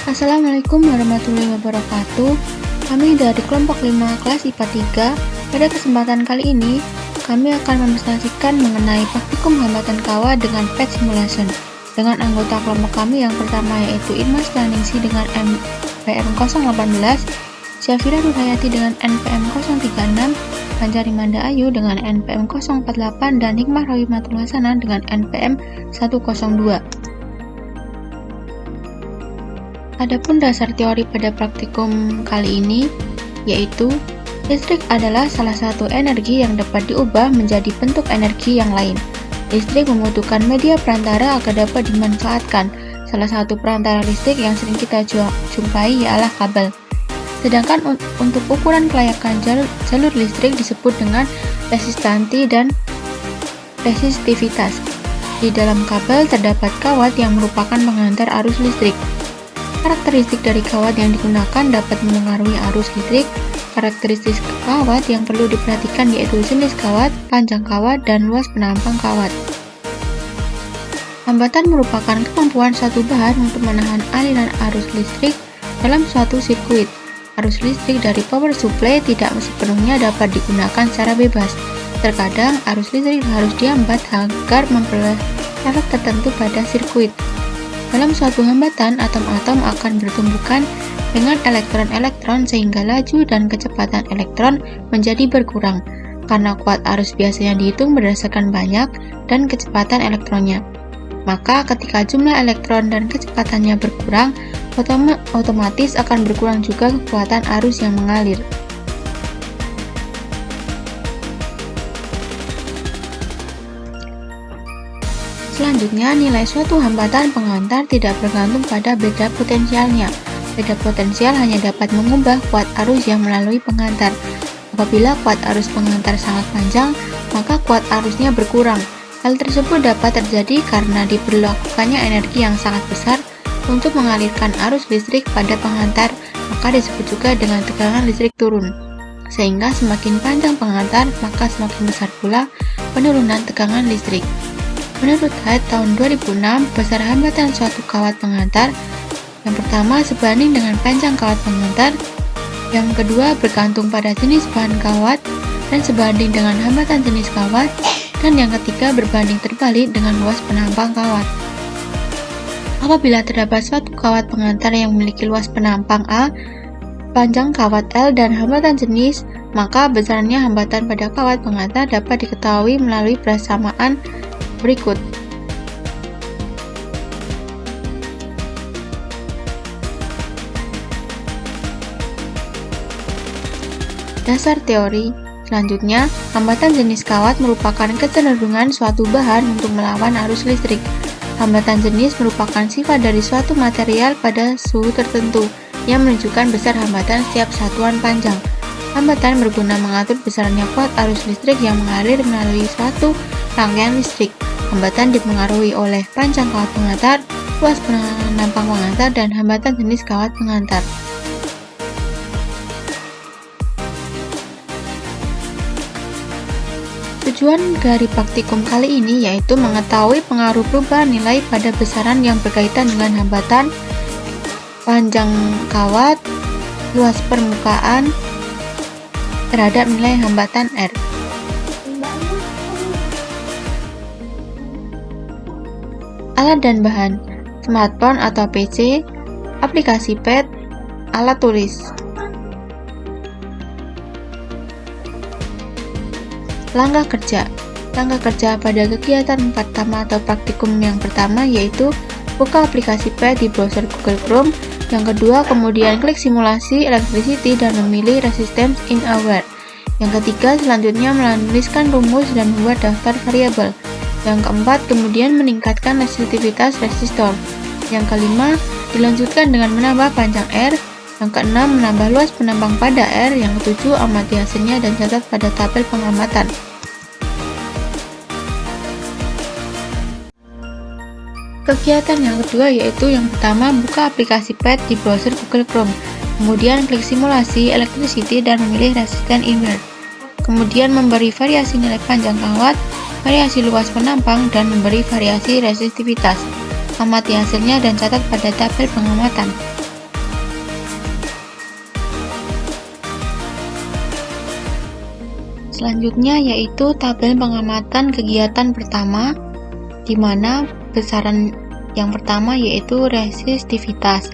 Assalamualaikum warahmatullahi wabarakatuh. Kami dari kelompok 5 kelas IPA 3. Pada kesempatan kali ini, kami akan mepresentasikan mengenai praktikum hambatan kawah dengan PET simulation dengan anggota kelompok kami yang pertama yaitu Irma Staningsi dengan NPM 018, Syafira Nurhayati dengan NPM 036, Pancari Manda Ayu dengan NPM 048, dan Hikmah Rohimatul Hasanah dengan NPM 102. Adapun dasar teori pada praktikum kali ini, yaitu listrik adalah salah satu energi yang dapat diubah menjadi bentuk energi yang lain. Listrik membutuhkan media perantara agar dapat dimanfaatkan. Salah satu perantara listrik yang sering kita jumpai ialah kabel. Sedangkan untuk ukuran kelayakan jalur listrik disebut dengan resistansi dan resistivitas. Di dalam kabel terdapat kawat yang merupakan penghantar arus listrik. Karakteristik dari kawat yang digunakan dapat mempengaruhi arus listrik. Karakteristik kawat yang perlu diperhatikan yaitu jenis kawat, panjang kawat, dan luas penampang kawat. Hambatan merupakan kemampuan suatu bahan untuk menahan aliran arus listrik dalam suatu sirkuit. Arus listrik dari power supply tidak sepenuhnya dapat digunakan secara bebas. Terkadang arus listrik harus dihambat agar memperoleh efek tertentu pada sirkuit. Dalam suatu hambatan, atom-atom akan bertumbukan dengan elektron-elektron sehingga laju dan kecepatan elektron menjadi berkurang, karena kuat arus biasanya dihitung berdasarkan banyak dan kecepatan elektronnya. Maka ketika jumlah elektron dan kecepatannya berkurang, otomatis akan berkurang juga kekuatan arus yang mengalir. Selanjutnya, nilai suatu hambatan penghantar tidak bergantung pada beda potensialnya. Beda potensial hanya dapat mengubah kuat arus yang melalui penghantar. Apabila kuat arus penghantar sangat panjang, maka kuat arusnya berkurang. Hal tersebut dapat terjadi karena diperlukannya energi yang sangat besar untuk mengalirkan arus listrik pada penghantar, maka disebut juga dengan tegangan listrik turun. Sehingga semakin panjang penghantar, maka semakin besar pula penurunan tegangan listrik. Menurut HAT tahun 2006, besar hambatan suatu kawat penghantar yang pertama sebanding dengan panjang kawat penghantar, yang kedua bergantung pada jenis bahan kawat dan sebanding dengan hambatan jenis kawat, dan yang ketiga berbanding terbalik dengan luas penampang kawat. Apabila terdapat suatu kawat penghantar yang memiliki luas penampang A, panjang kawat L, dan hambatan jenis, maka besarnya hambatan pada kawat penghantar dapat diketahui melalui persamaan berikut. Dasar teori. Selanjutnya, hambatan jenis kawat merupakan kecenderungan suatu bahan untuk melawan arus listrik. Hambatan jenis merupakan sifat dari suatu material pada suhu tertentu yang menunjukkan besar hambatan setiap satuan panjang. Hambatan berguna mengatur besarnya kuat arus listrik yang mengalir melalui suatu rangkaian listrik. Hambatan dipengaruhi oleh panjang kawat penghantar, luas penampang penghantar, dan hambatan jenis kawat penghantar. Tujuan dari praktikum kali ini yaitu mengetahui pengaruh perubahan nilai pada besaran yang berkaitan dengan hambatan, panjang kawat, luas permukaan terhadap nilai hambatan R. Alat dan bahan: smartphone atau PC, aplikasi PET, alat tulis. Langkah kerja. Langkah kerja pada kegiatan pertama atau praktikum yang pertama yaitu buka aplikasi PET di browser Google Chrome. Yang kedua, kemudian klik simulasi electricity dan memilih resistance in hour. Yang ketiga, selanjutnya menuliskan rumus dan membuat daftar variabel. Yang keempat, kemudian meningkatkan resistivitas resistor. Yang kelima, dilanjutkan dengan menambah panjang R. Yang keenam, menambah luas penampang pada R. Yang ketujuh, amati hasilnya dan catat pada tabel pengamatan. Kegiatan yang kedua yaitu yang pertama, buka aplikasi PET di browser Google Chrome. Kemudian klik simulasi electricity dan memilih resistance in hour. Kemudian memberi variasi nilai panjang kawat, variasi luas penampang, dan memberi variasi resistivitas. Amati hasilnya dan catat pada tabel pengamatan. Selanjutnya yaitu tabel pengamatan kegiatan pertama, di mana besaran yang pertama yaitu resistivitas.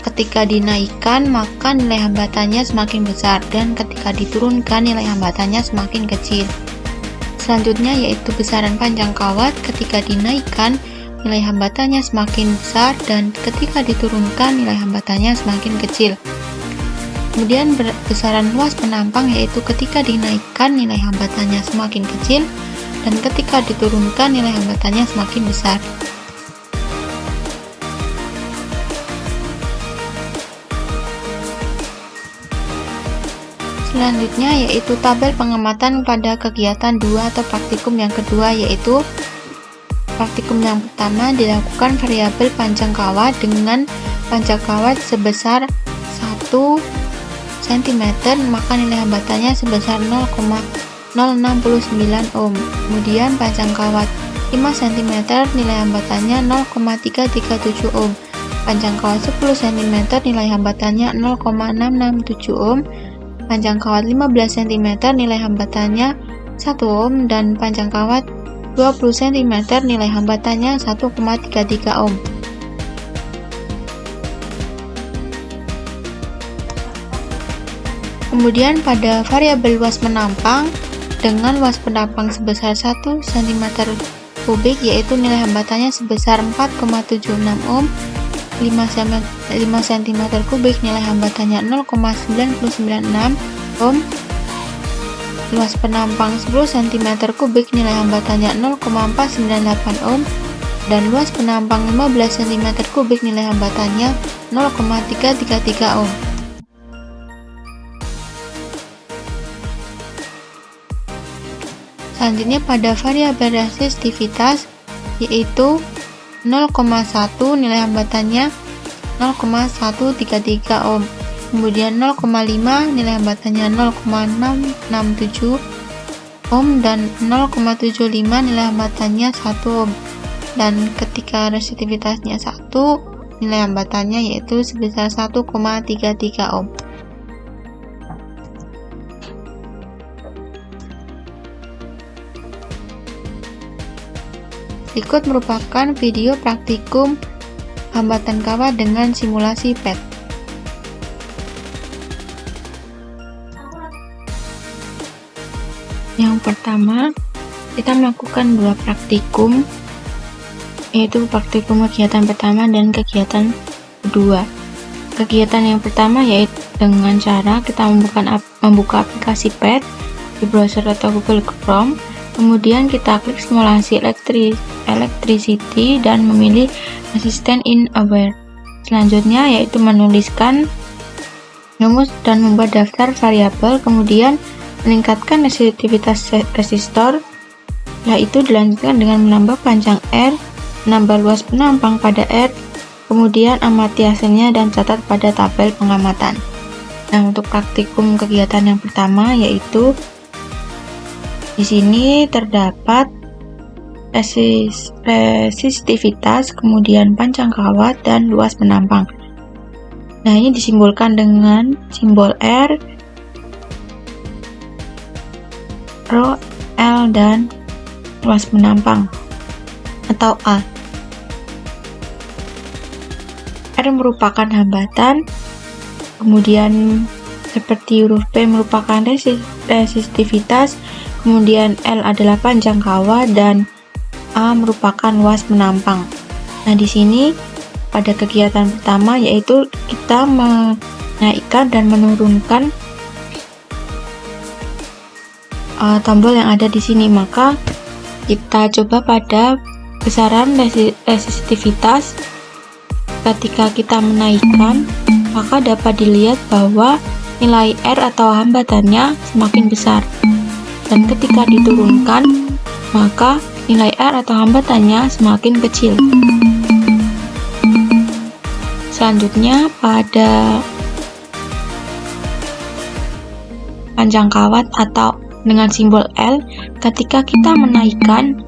Ketika dinaikkan, maka nilai hambatannya semakin besar, dan ketika diturunkan, nilai hambatannya semakin kecil. Selanjutnya yaitu besaran panjang kawat. Ketika dinaikkan, nilai hambatannya semakin besar, dan ketika diturunkan, nilai hambatannya semakin kecil. Kemudian besaran luas penampang, yaitu ketika dinaikkan, nilai hambatannya semakin kecil, dan ketika diturunkan, nilai hambatannya semakin besar. Selanjutnya yaitu tabel pengamatan pada kegiatan 2 atau praktikum yang kedua, yaitu praktikum yang pertama dilakukan variabel panjang kawat dengan panjang kawat sebesar 1 cm, maka nilai hambatannya sebesar 0,069 ohm. Kemudian panjang kawat 5 cm, nilai hambatannya 0,337 ohm. Panjang kawat 10 cm, nilai hambatannya 0,667 ohm. Panjang kawat 15 cm, nilai hambatannya 1 ohm, dan panjang kawat 20 cm, nilai hambatannya 1,33 ohm. Kemudian pada variabel luas penampang dengan luas penampang sebesar 1 cm kubik, yaitu nilai hambatannya sebesar 4,76 ohm. 5 cm kubik, nilai hambatannya 0,996 ohm. Luas penampang 10 cm kubik, nilai hambatannya 0,498 ohm, dan luas penampang 15 cm kubik, nilai hambatannya 0,333 ohm. Selanjutnya pada variabel resistivitas, yaitu 0,1, nilai hambatannya 0,133 ohm. Kemudian 0,5, nilai hambatannya 0,667 ohm, dan 0,75, nilai hambatannya 1 ohm. Dan ketika resistivitasnya 1, nilai hambatannya yaitu sebesar 1,33 ohm. Berikut merupakan video praktikum hambatan kawat dengan simulasi PET. Yang pertama, kita melakukan dua praktikum, yaitu praktikum kegiatan pertama dan kegiatan kedua. Kegiatan yang pertama yaitu dengan cara kita membuka aplikasi PET di browser atau Google Chrome. Kemudian kita klik simulasi electricity dan memilih resistance in aware. Selanjutnya yaitu menuliskan rumus dan membuat daftar variabel, kemudian meningkatkan resistitivitas resistor. Setelah itu dilanjutkan dengan menambah panjang R, menambah luas penampang pada R, kemudian amati hasilnya dan catat pada tabel pengamatan. Nah, untuk praktikum kegiatan yang pertama yaitu di sini terdapat resistivitas, kemudian panjang kawat, dan luas penampang. Nah, ini disimbolkan dengan simbol R, Rho, L, dan luas penampang atau A. R merupakan hambatan, kemudian seperti huruf P merupakan resistivitas, kemudian L adalah panjang kawat, dan A merupakan luas penampang. Nah, di sini pada kegiatan pertama yaitu kita menaikkan dan menurunkan tombol yang ada di sini. Maka kita coba pada besaran resistivitas. Ketika kita menaikkan, maka dapat dilihat bahwa nilai R atau hambatannya semakin besar. Dan ketika diturunkan, maka nilai R atau hambatannya semakin kecil. Selanjutnya pada panjang kawat atau dengan simbol L, ketika kita menaikkan,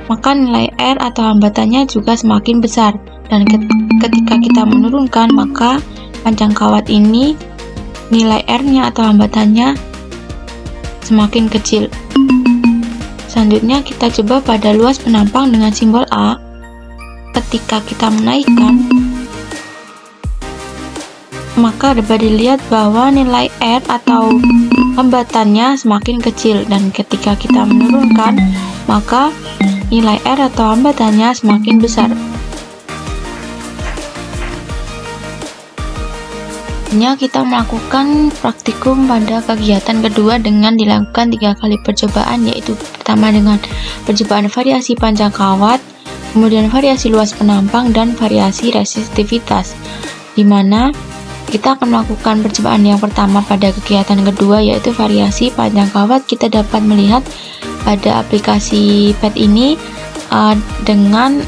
maka nilai R atau hambatannya juga semakin besar. Dan ketika kita menurunkan, maka panjang kawat ini nilai R-nya atau hambatannya semakin kecil. Selanjutnya kita coba pada luas penampang dengan simbol A. Ketika kita menaikkan, maka dapat dilihat bahwa nilai R atau hambatannya semakin kecil, dan ketika kita menurunkan, maka nilai R atau hambatannya semakin besar. Kita melakukan praktikum pada kegiatan kedua dengan dilakukan 3 kali percobaan, yaitu pertama dengan percobaan variasi panjang kawat, kemudian variasi luas penampang, dan variasi resistivitas, di mana kita akan melakukan percobaan yang pertama pada kegiatan kedua, yaitu variasi panjang kawat. Kita dapat melihat pada aplikasi PET ini dengan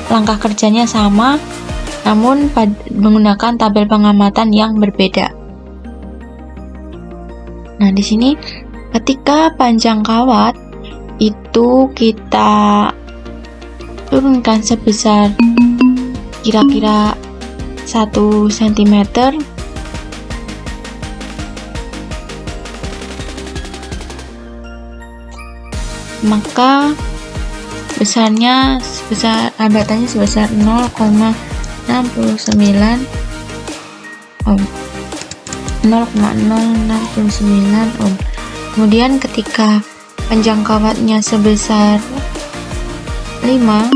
langkah kerjanya sama, namun menggunakan tabel pengamatan yang berbeda. Nah, di sini ketika panjang kawat itu kita turunkan sebesar kira-kira 1 cm, maka hambatannya sebesar 0,69 ohm. 0,069 ohm. Kemudian ketika panjang kawatnya sebesar 5,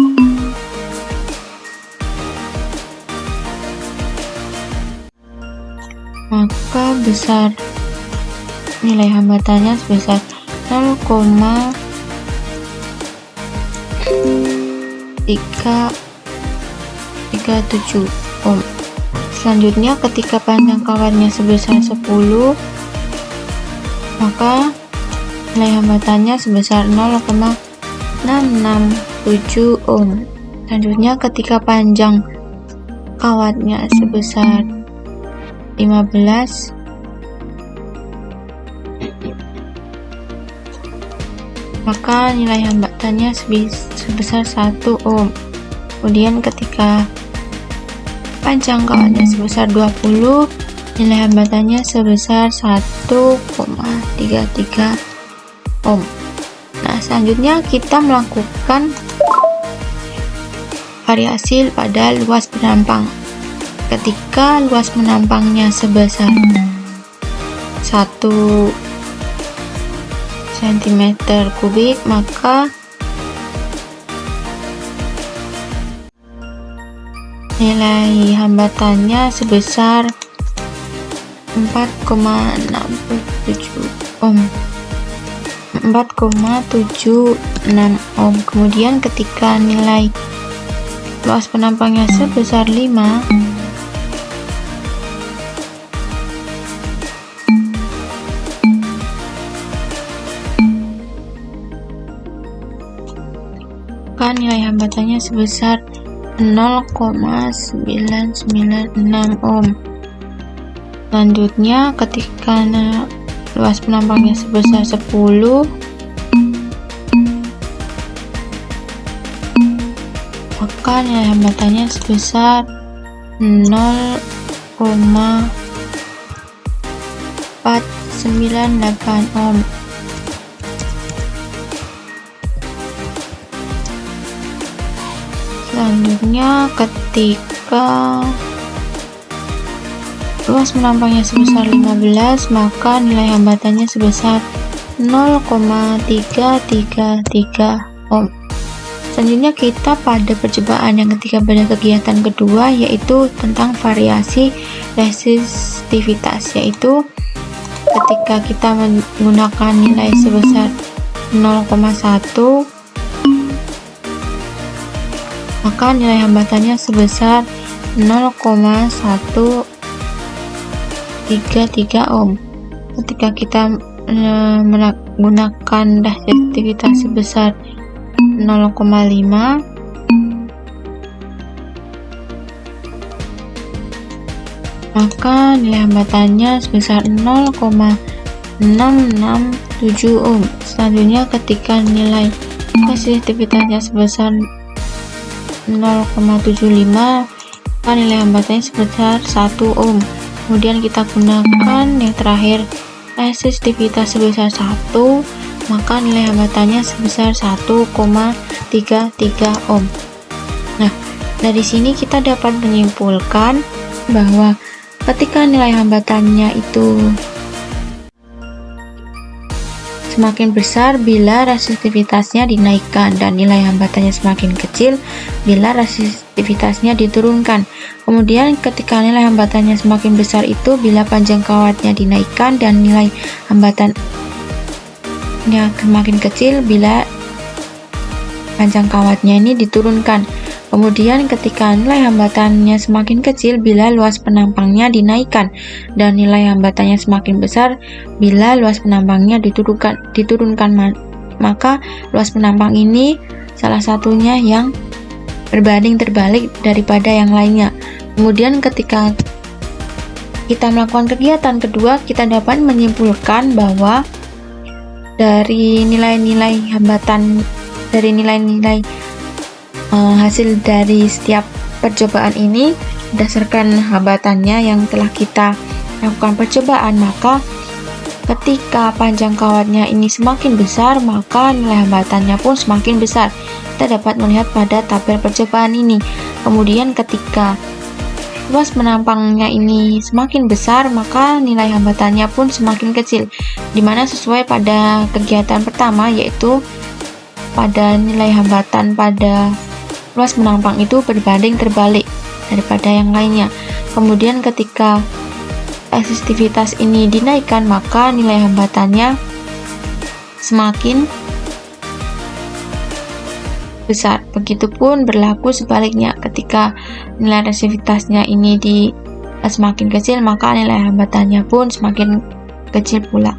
maka nilai hambatannya sebesar 0,337 ohm. Selanjutnya ketika panjang kawatnya sebesar 10, maka nilai hambatannya sebesar 0,667 ohm. Selanjutnya ketika panjang kawatnya sebesar 15, maka nilai hambatannya sebesar 1 ohm. Kemudian ketika panjang kawatnya sebesar 20, nilai hambatannya sebesar 1,33 ohm. Nah, selanjutnya kita melakukan variasi pada luas penampang. Ketika luas penampangnya sebesar 1 cm3, maka nilai hambatannya sebesar 4,67 ohm. 4,76 ohm. Kemudian ketika nilai luas penampangnya sebesar 5, maka nilai hambatannya sebesar 0,996 ohm. Selanjutnya ketika luas penampangnya sebesar 10, maka nilai hambatannya sebesar 0,498 ohm. Selanjutnya ketika luas penampangnya sebesar 15, maka nilai hambatannya sebesar 0,333 ohm. Selanjutnya kita pada percobaan yang ketiga pada kegiatan kedua, yaitu tentang variasi resistivitas, yaitu ketika kita menggunakan nilai sebesar 0,1, maka nilai hambatannya sebesar 0,133 ohm. Ketika kita menggunakan resistivitas sebesar 0,5, maka nilai hambatannya sebesar 0,667 ohm. Selanjutnya ketika nilai resistivitasnya sebesar 0,75, maka nilai hambatannya sebesar 1 ohm. Kemudian kita gunakan yang terakhir resistivitas sebesar 1, maka nilai hambatannya sebesar 1,33 ohm. Nah, dari sini kita dapat menyimpulkan bahwa ketika nilai hambatannya itu semakin besar bila resistivitasnya dinaikkan dan nilai hambatannya semakin kecil bila resistivitasnya diturunkan. Kemudian ketika nilai hambatannya semakin besar itu bila panjang kawatnya dinaikkan dan nilai hambatannya semakin kecil bila panjang kawatnya ini diturunkan. Kemudian ketika nilai hambatannya semakin kecil bila luas penampangnya dinaikkan dan nilai hambatannya semakin besar bila luas penampangnya diturunkan, maka luas penampang ini salah satunya yang berbanding terbalik daripada yang lainnya. Kemudian ketika kita melakukan kegiatan kedua, kita dapat menyimpulkan bahwa dari nilai-nilai hambatan, dari nilai-nilai hasil dari setiap percobaan ini berdasarkan hambatannya yang telah kita lakukan percobaan, maka ketika panjang kawatnya ini semakin besar, maka nilai hambatannya pun semakin besar. Kita dapat melihat pada tabel percobaan ini. Kemudian ketika luas penampangnya ini semakin besar, maka nilai hambatannya pun semakin kecil, dimana sesuai pada kegiatan pertama, yaitu pada nilai hambatan pada luas penampang itu berbanding terbalik daripada yang lainnya. Kemudian ketika resistivitas ini dinaikkan, maka nilai hambatannya semakin besar. Begitupun berlaku sebaliknya, ketika nilai resistivitasnya ini semakin kecil, maka nilai hambatannya pun semakin kecil pula.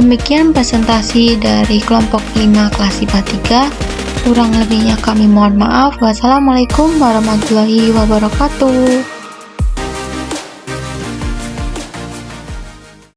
Demikian presentasi dari kelompok 5 kelas IPA 3. Kurang lebihnya kami mohon maaf. Wassalamualaikum warahmatullahi wabarakatuh.